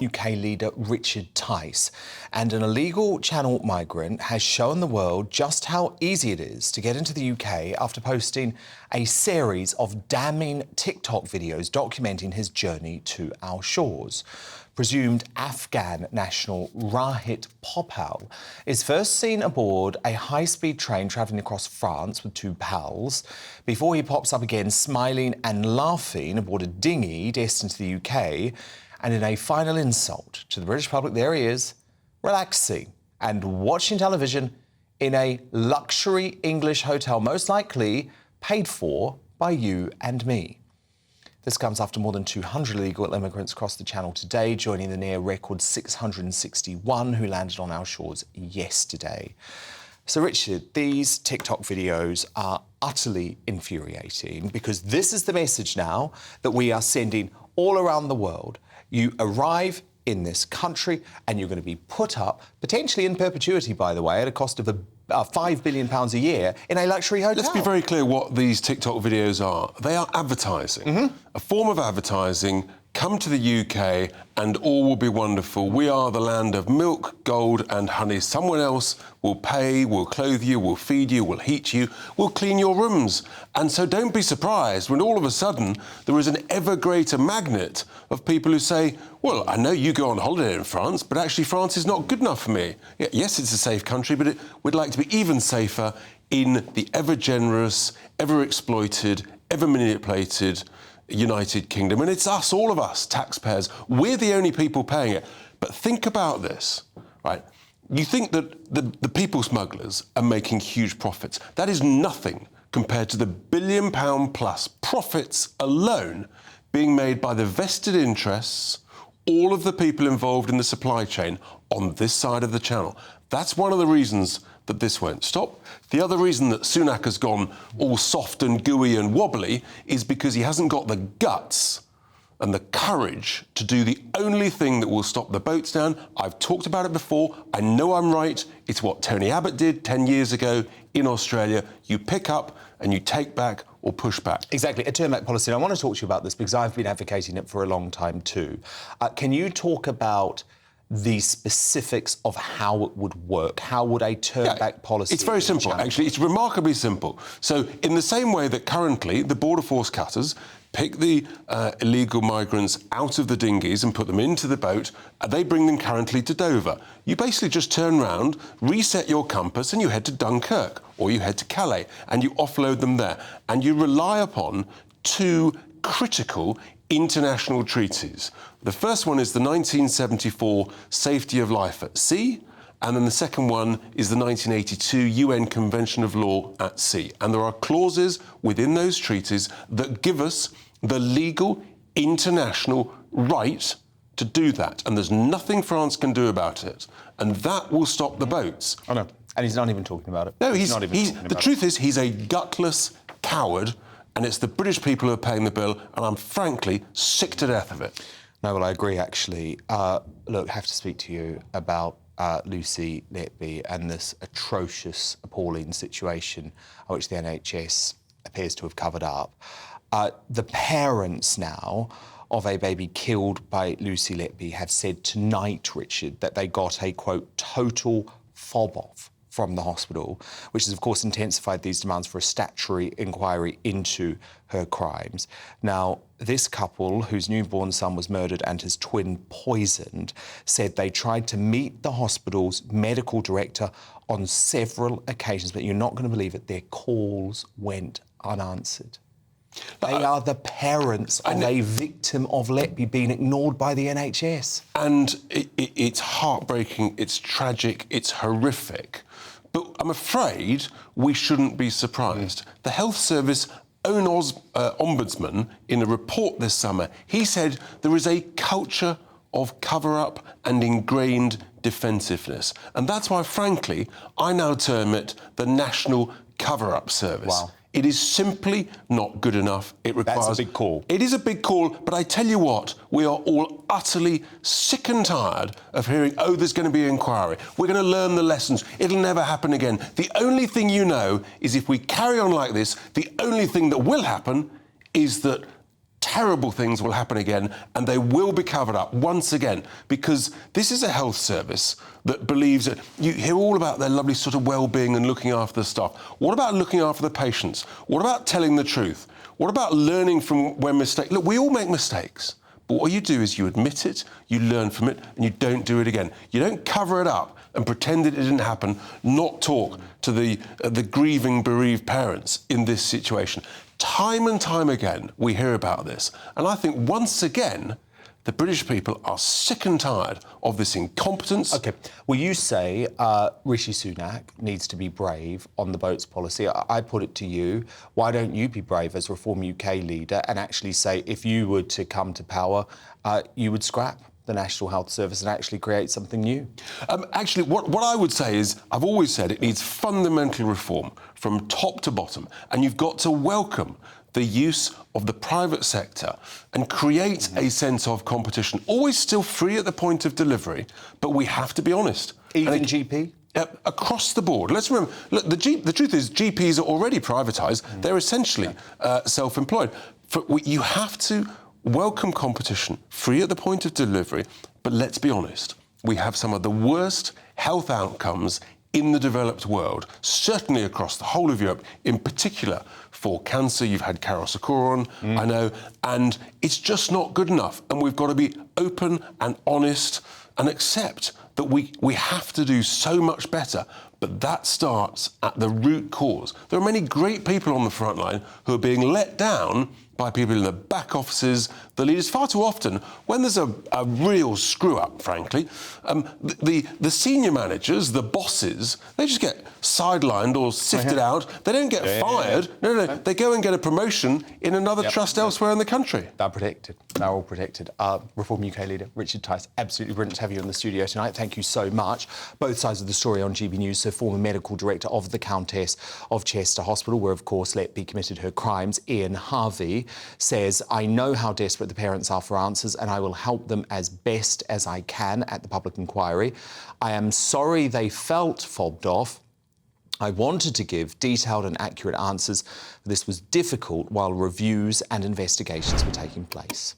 UK leader Richard Tice, and an illegal Channel migrant has shown the world just how easy it is to get into the UK after posting a series of damning TikTok videos documenting his journey to our shores. Presumed Afghan national Rahit Popal is first seen aboard a high-speed train travelling across France with two pals, before he pops up again smiling and laughing aboard a dinghy destined to the UK. And in a final insult to the British public, there he is, relaxing and watching television in a luxury English hotel, most likely paid for by you and me. This comes after more than 200 illegal immigrants crossed the Channel today, joining the near-record 661 who landed on our shores yesterday. So, Richard, these TikTok videos are utterly infuriating because this is the message now that we are sending all around the world. You arrive in this country and you're going to be put up, potentially in perpetuity, by the way, at a cost of £5 billion a year in a luxury hotel. Let's be very clear what these TikTok videos are. They are advertising, a form of advertising. Come to the UK and all will be wonderful. We are the land of milk, gold and honey. Someone else will pay, will clothe you, will feed you, will heat you, will clean your rooms. And so don't be surprised when all of a sudden there is an ever greater magnet of people who say, well, I know you go on holiday in France, but actually France is not good enough for me. Yes, it's a safe country, but we'd like to be even safer in the ever generous, ever exploited, ever manipulated United Kingdom. And it's us, all of us, taxpayers. We're the only people paying it. But think about this, right? You think that the people smugglers are making huge profits. That is nothing compared to the £1 billion plus profits alone being made by the vested interests, all of the people involved in the supply chain on this side of the Channel. That's one of the reasons that this won't stop. The other reason that Sunak has gone all soft and gooey and wobbly is because he hasn't got the guts and the courage to do the only thing that will stop the boats down. I've talked about it before. I know I'm right. It's what Tony Abbott did 10 years ago in Australia. You pick up and you take back or push back. Exactly, a turn-back policy. And I want to talk to you about this because I've been advocating it for a long time too. Can you talk about the specifics of how it would work? How would a turn-back policy... It's very simple, actually. It's remarkably simple. So in the same way that currently the border force cutters pick the illegal migrants out of the dinghies and put them into the boat, they bring them currently to Dover. You basically just turn round, reset your compass and you head to Dunkirk or you head to Calais and you offload them there. And you rely upon two critical international treaties. The first one is the 1974 Safety of Life at Sea, and then the second one is the 1982 UN Convention of Law at Sea. And there are clauses within those treaties that give us the legal international right to do that. And there's nothing France can do about it. And that will stop the boats. Oh, no. And he's not even talking about it. No, the truth is he's a gutless coward, and it's the British people who are paying the bill, and I'm frankly sick to death of it. No, well, I agree, actually. Look, I have to speak to you about Lucy Letby and this atrocious, appalling situation which the NHS appears to have covered up. The parents now of a baby killed by Lucy Letby have said tonight, Richard, that they got a, quote, total fob-off from the hospital, which has, of course, intensified these demands for a statutory inquiry into her crimes. Now, this couple, whose newborn son was murdered and his twin poisoned, said they tried to meet the hospital's medical director on several occasions, but you're not going to believe it, their calls went unanswered. They are the parents of a victim of Letby being ignored by the NHS. And it's heartbreaking, it's tragic, it's horrific. But I'm afraid we shouldn't be surprised. The Health Service own ombudsman, in a report this summer, he said there is a culture of cover-up and ingrained defensiveness. And that's why, frankly, I now term it the National Cover-Up Service. Wow. It is simply not good enough. It requires... That's a big call. It is a big call, but I tell you what, we are all utterly sick and tired of hearing, oh, there's going to be an inquiry. We're going to learn the lessons. It'll never happen again. The only thing you know is if we carry on like this, the only thing that will happen is that terrible things will happen again, and they will be covered up once again, because this is a health service that believes that you hear all about their lovely sort of well-being and looking after the staff. What about looking after the patients? What about telling the truth? What about learning from when mistakes? Look, we all make mistakes, but what you do is you admit it, you learn from it, and you don't do it again. You don't cover it up and pretend that it didn't happen, not talk to the grieving, bereaved parents in this situation. Time and time again, we hear about this. And I think once again, the British people are sick and tired of this incompetence. OK. Well, you say Rishi Sunak needs to be brave on the boats policy. I put it to you, why don't you be brave as Reform UK leader and actually say if you were to come to power, you would scrap the National Health Service and actually create something new? Actually, what I would say is, I've always said it needs fundamental reform from top to bottom, and you've got to welcome the use of the private sector and create a sense of competition, always still free at the point of delivery, but we have to be honest. Even GP? Across the board. Let's remember, look, the truth is GPs are already privatised. They're essentially self-employed. You have to welcome competition, free at the point of delivery, but let's be honest, we have some of the worst health outcomes in the developed world, certainly across the whole of Europe, in particular for cancer. You've had Carol Sakura on, I know, and it's just not good enough. And we've got to be open and honest and accept that we have to do so much better. But that starts at the root cause. There are many great people on the front line who are being let down by people in the back offices, the leaders. Far too often, when there's a real screw-up, frankly, the senior managers, the bosses, they just get sidelined or sifted out. They don't get fired. No, they go and get a promotion in another trust elsewhere in the country. They're protected. They're all protected. Reform UK leader Richard Tice, absolutely brilliant to have you in the studio tonight. Thank you so much. Both sides of the story on GB News. So former medical director of the Countess of Chester Hospital, where, of course, let be committed her crimes, Ian Harvey, says, I know how desperate the parents are for answers and I will help them as best as I can at the public inquiry. I am sorry they felt fobbed off. I wanted to give detailed and accurate answers. This was difficult while reviews and investigations were taking place.